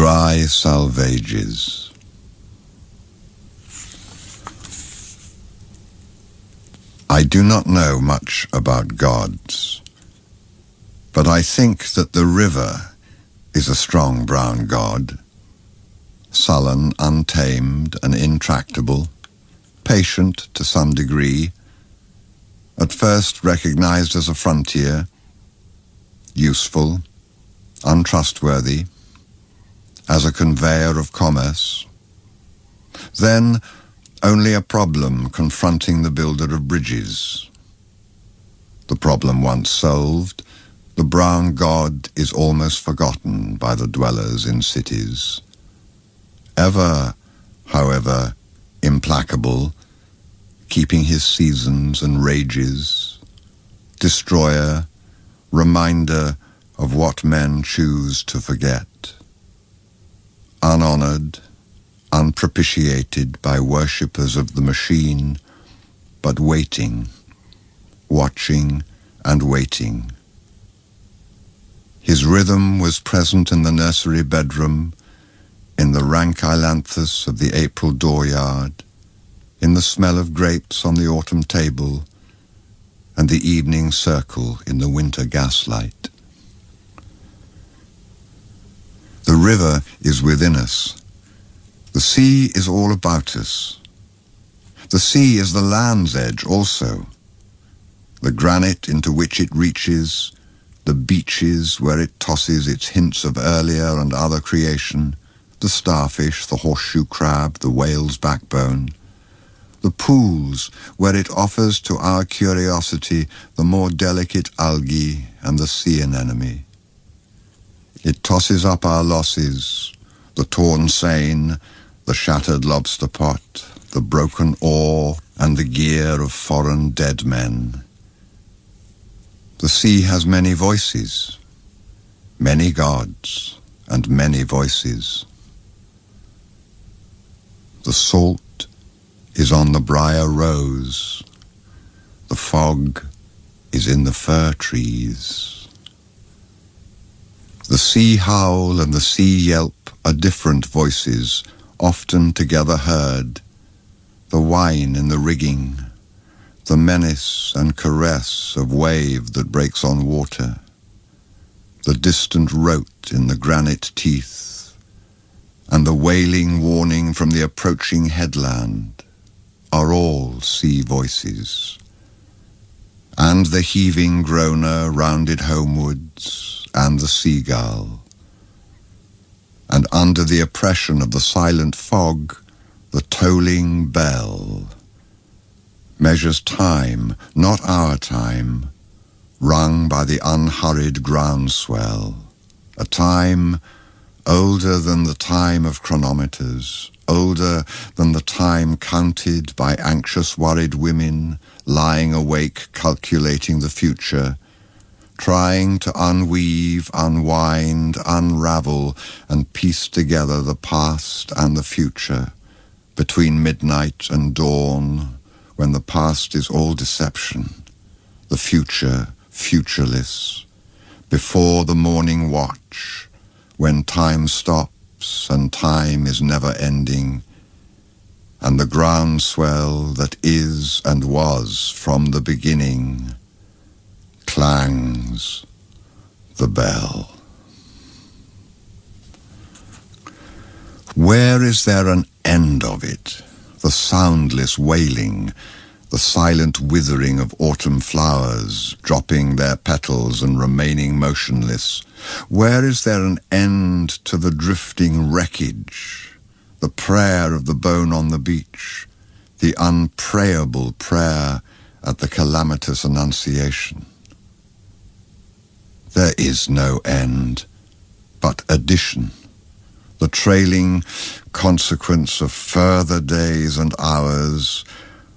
Dry Salvages. I do not know much about gods, but I think that the river is a strong brown god, sullen, untamed, and intractable, patient to some degree, at first recognized as a frontier, useful, untrustworthy, as a conveyor of commerce, then only a problem confronting the builder of bridges. The problem once solved, the brown god is almost forgotten by the dwellers in cities. Ever, however, implacable, keeping his seasons and rages, destroyer, reminder of what men choose to forget. Unhonored, unpropitiated by worshippers of the machine, but waiting, watching and waiting. His rhythm was present in the nursery bedroom, in the rank ailanthus of the April dooryard, in the smell of grapes on the autumn table, and the evening circle in the winter gaslight. The river is within us. The sea is all about us. The sea is the land's edge also. The granite into which it reaches, the beaches where it tosses its hints of earlier and other creation, the starfish, the horseshoe crab, the whale's backbone, the pools where it offers to our curiosity the more delicate algae and the sea anemone. It tosses up our losses, the torn seine, the shattered lobster pot, the broken oar, and the gear of foreign dead men. The sea has many voices, many gods, and many voices. The salt is on the briar rose, the fog is in the fir trees. The sea howl and the sea yelp are different voices, often together heard, the whine in the rigging, the menace and caress of wave that breaks on water, the distant rote in the granite teeth, and the wailing warning from the approaching headland are all sea voices, and the heaving groaner rounded homewards, and the seagull. And under the oppression of the silent fog, the tolling bell measures time, not our time, rung by the unhurried groundswell, a time older than the time of chronometers, older than the time counted by anxious, worried women lying awake calculating the future, trying to unweave, unwind, unravel, and piece together the past and the future, between midnight and dawn, when the past is all deception, the future futureless, before the morning watch, when time stops and time is never ending, and the groundswell that is and was from the beginning clangs the bell. Where is there an end of it? The soundless wailing, the silent withering of autumn flowers, dropping their petals and remaining motionless. Where is there an end to the drifting wreckage, the prayer of the bone on the beach, the unprayable prayer at the calamitous annunciation? There is no end, but addition, the trailing consequence of further days and hours,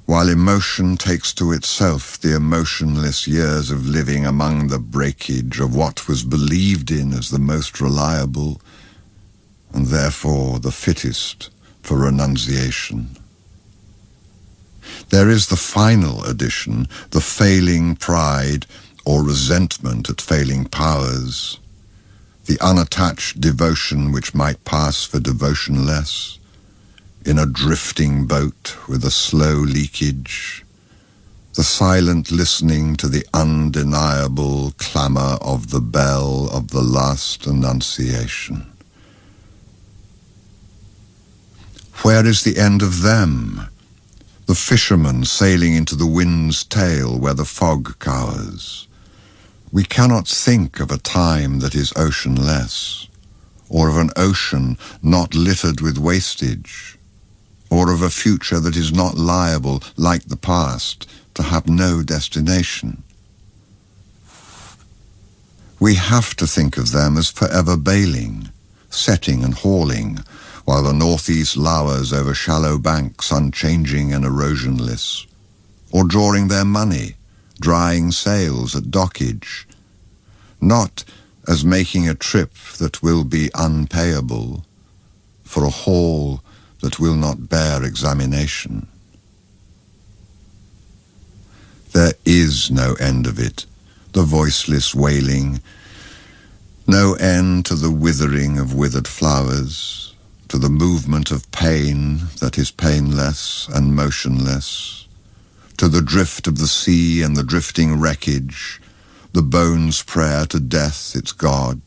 while emotion takes to itself the emotionless years of living among the breakage of what was believed in as the most reliable, and therefore the fittest for renunciation. There is the final addition, the failing pride or resentment at failing powers, the unattached devotion which might pass for devotionless, in a drifting boat with a slow leakage, the silent listening to the undeniable clamour of the bell of the last Annunciation. Where is the end of them? The fisherman sailing into the wind's tail where the fog cowers. We cannot think of a time that is oceanless, or of an ocean not littered with wastage, or of a future that is not liable, like the past, to have no destination. We have to think of them as forever bailing, setting and hauling, while the northeast lowers over shallow banks unchanging and erosionless, or drawing their money, drying sails at dockage, not as making a trip that will be unpayable, for a haul that will not bear examination. There is no end of it, the voiceless wailing, no end to the withering of withered flowers, to the movement of pain that is painless and motionless, to the drift of the sea and the drifting wreckage, the bone's prayer to death, its God.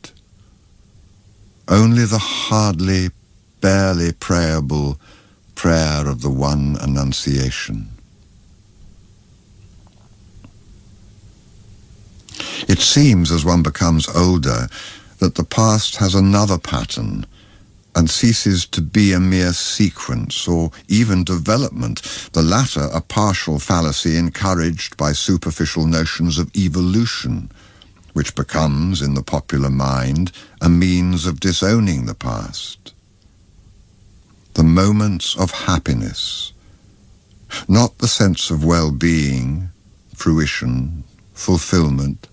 Only the hardly, barely prayable prayer of the one Annunciation. It seems, as one becomes older, that the past has another pattern and ceases to be a mere sequence or even development, the latter a partial fallacy encouraged by superficial notions of evolution, which becomes, in the popular mind, a means of disowning the past. The moments of happiness, not the sense of well-being, fruition, fulfillment,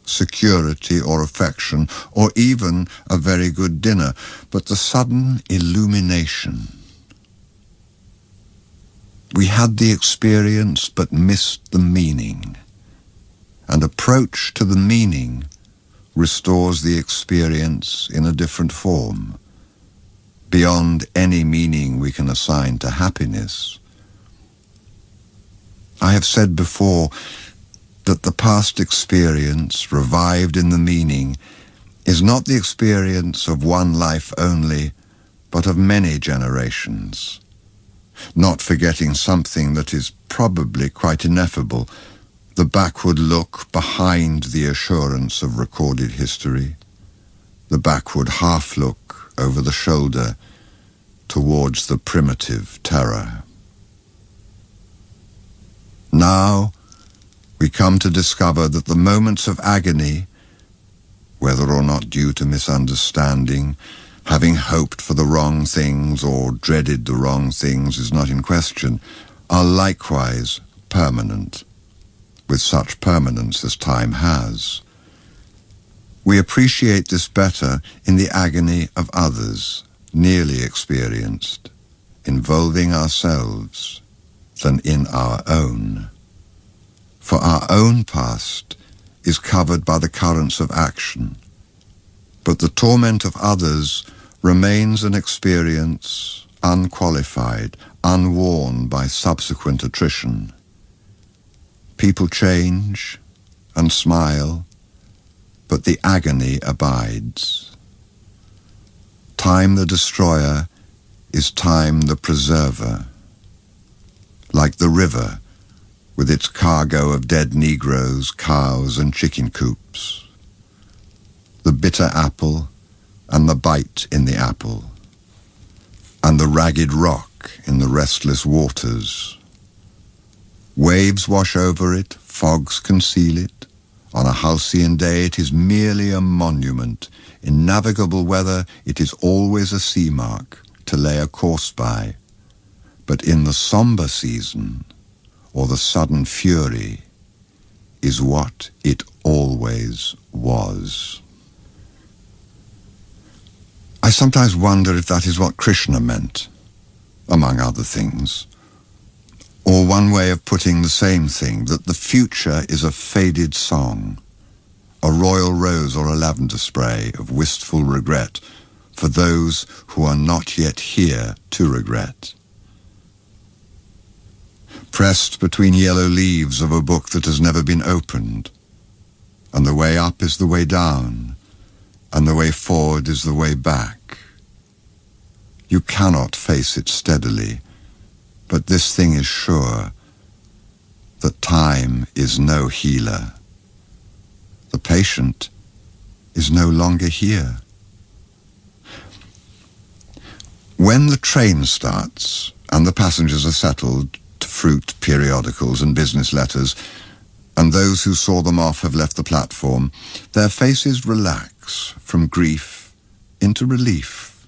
security or affection, or even a very good dinner, but the sudden illumination. We had the experience but missed the meaning, and approach to the meaning restores the experience in a different form, beyond any meaning we can assign to happiness. I have said before that the past experience, revived in the meaning, is not the experience of one life only, but of many generations, not forgetting something that is probably quite ineffable, the backward look behind the assurance of recorded history, the backward half-look over the shoulder towards the primitive terror. Now, we come to discover that the moments of agony, whether or not due to misunderstanding, having hoped for the wrong things or dreaded the wrong things is not in question, are likewise permanent, with such permanence as time has. We appreciate this better in the agony of others, nearly experienced, involving ourselves, than in our own. For our own past is covered by the currents of action, but the torment of others remains an experience unqualified, unworn by subsequent attrition. People change and smile, but the agony abides. Time the destroyer is time the preserver. Like the river, with its cargo of dead Negroes, cows, and chicken coops. The bitter apple, and the bite in the apple, and the ragged rock in the restless waters. Waves wash over it, fogs conceal it. On a halcyon day it is merely a monument. In navigable weather it is always a sea mark to lay a course by. But in the sombre season, or the sudden fury, is what it always was. I sometimes wonder if that is what Krishna meant, among other things. Or one way of putting the same thing, that the future is a faded song, a royal rose or a lavender spray of wistful regret for those who are not yet here to regret. Pressed between yellow leaves of a book that has never been opened, and the way up is the way down, and the way forward is the way back. You cannot face it steadily, but this thing is sure, that time is no healer. The patient is no longer here. When the train starts and the passengers are settled to fruit, periodicals and business letters, and those who saw them off have left the platform, their faces relax from grief into relief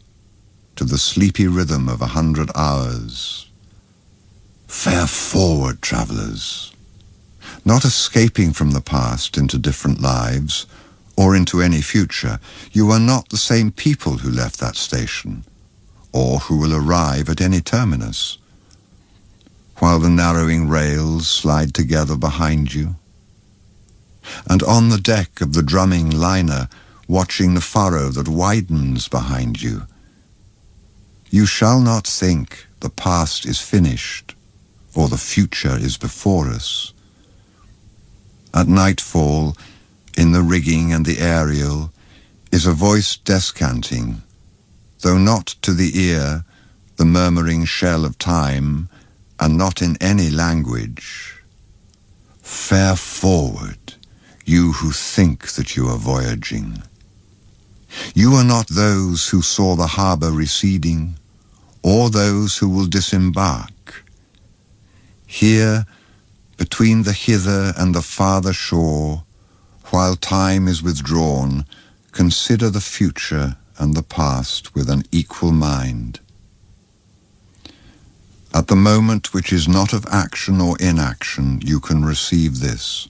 to the sleepy rhythm of 100 hours. Fare forward, travellers, not escaping from the past into different lives or into any future. You are not the same people who left that station or who will arrive at any terminus. While the narrowing rails slide together behind you, and on the deck of the drumming liner, watching the furrow that widens behind you, you shall not think the past is finished or the future is before us. At nightfall, in the rigging and the aerial, is a voice descanting, though not to the ear, the murmuring shell of time, and not in any language. Fare forward, you who think that you are voyaging. You are not those who saw the harbour receding, or those who will disembark. Here, between the hither and the farther shore, while time is withdrawn, consider the future and the past with an equal mind. At the moment which is not of action or inaction, you can receive this.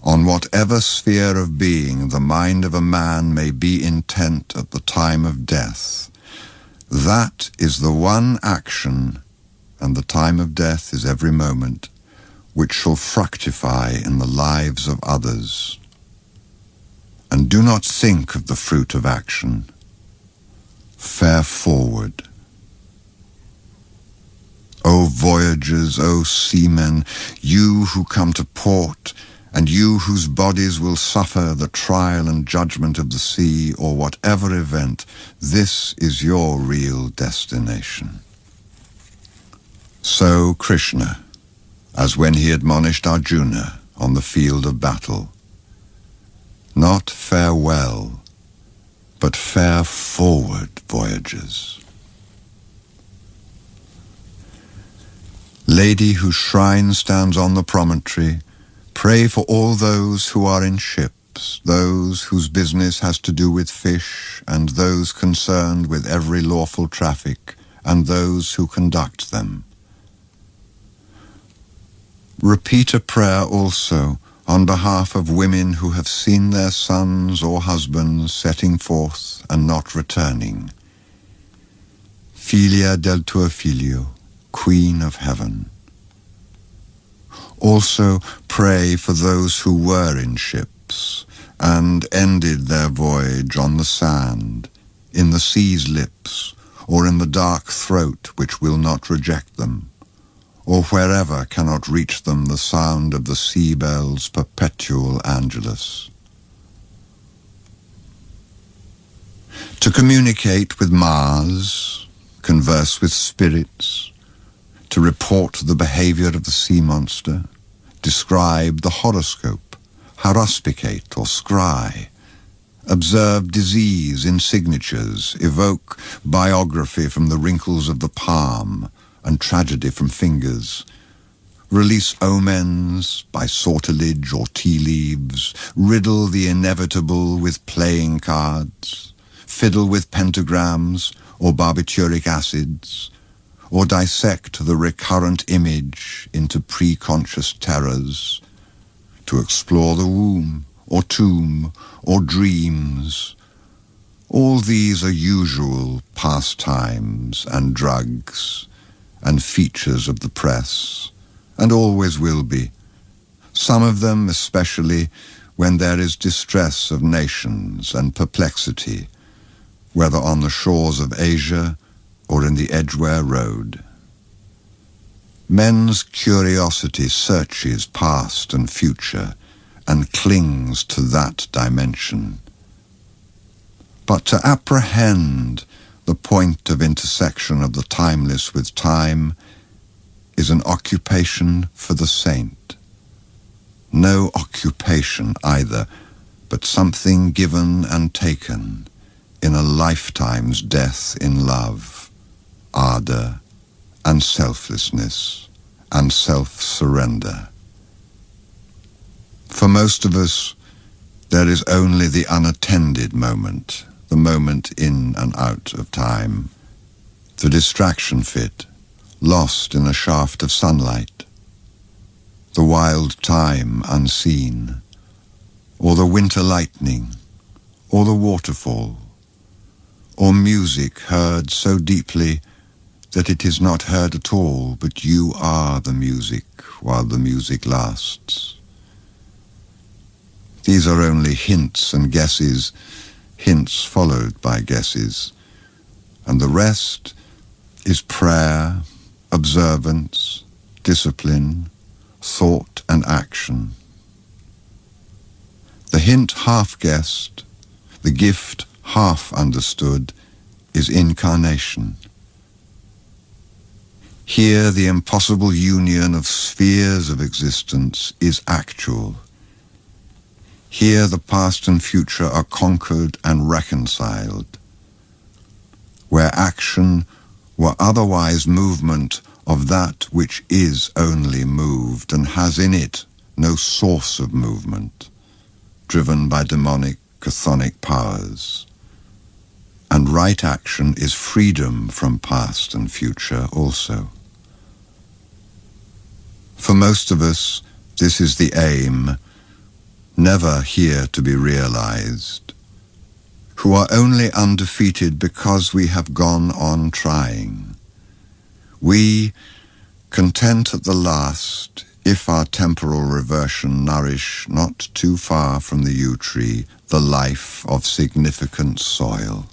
On whatever sphere of being the mind of a man may be intent at the time of death, that is the one action, and the time of death is every moment, which shall fructify in the lives of others. And do not think of the fruit of action. Fare forward. O voyagers, O seamen, you who come to port, and you whose bodies will suffer the trial and judgment of the sea, or whatever event, this is your real destination. So Krishna, as when he admonished Arjuna on the field of battle, not farewell, but fare forward, voyagers. Lady whose shrine stands on the promontory, pray for all those who are in ships, those whose business has to do with fish, and those concerned with every lawful traffic, and those who conduct them. Repeat a prayer also on behalf of women who have seen their sons or husbands setting forth and not returning. Filia del tuo figlio, Queen of Heaven. Also pray for those who were in ships and ended their voyage on the sand, in the sea's lips, or in the dark throat which will not reject them, or wherever cannot reach them the sound of the sea bell's perpetual angelus. To communicate with Mars, converse with spirits, to report the behavior of the sea monster, describe the horoscope, haruspicate or scry, observe disease in signatures, evoke biography from the wrinkles of the palm and tragedy from fingers, release omens by sortilege or tea leaves, riddle the inevitable with playing cards, fiddle with pentagrams or barbituric acids, or dissect the recurrent image into preconscious terrors, to explore the womb or tomb or dreams. All these are usual pastimes and drugs and features of the press, and always will be. Some of them, especially, when there is distress of nations and perplexity, whether on the shores of Asia or in the Edgware Road. Men's curiosity searches past and future and clings to that dimension. But to apprehend the point of intersection of the timeless with time is an occupation for the saint. No occupation either, but something given and taken in a lifetime's death in love, ardour, and selflessness, and self-surrender. For most of us, there is only the unattended moment, the moment in and out of time, the distraction fit, lost in a shaft of sunlight, the wild time unseen, or the winter lightning, or the waterfall, or music heard so deeply that it is not heard at all, but you are the music while the music lasts. These are only hints and guesses, hints followed by guesses, and the rest is prayer, observance, discipline, thought and action. The hint half guessed, the gift half understood, is incarnation. Here the impossible union of spheres of existence is actual. Here the past and future are conquered and reconciled. Where action were otherwise movement of that which is only moved and has in it no source of movement, driven by demonic, chthonic powers. And right action is freedom from past and future also. For most of us, this is the aim, never here to be realized, who are only undefeated because we have gone on trying. We, content at the last, if our temporal reversion nourish not too far from the yew tree the life of significant soil.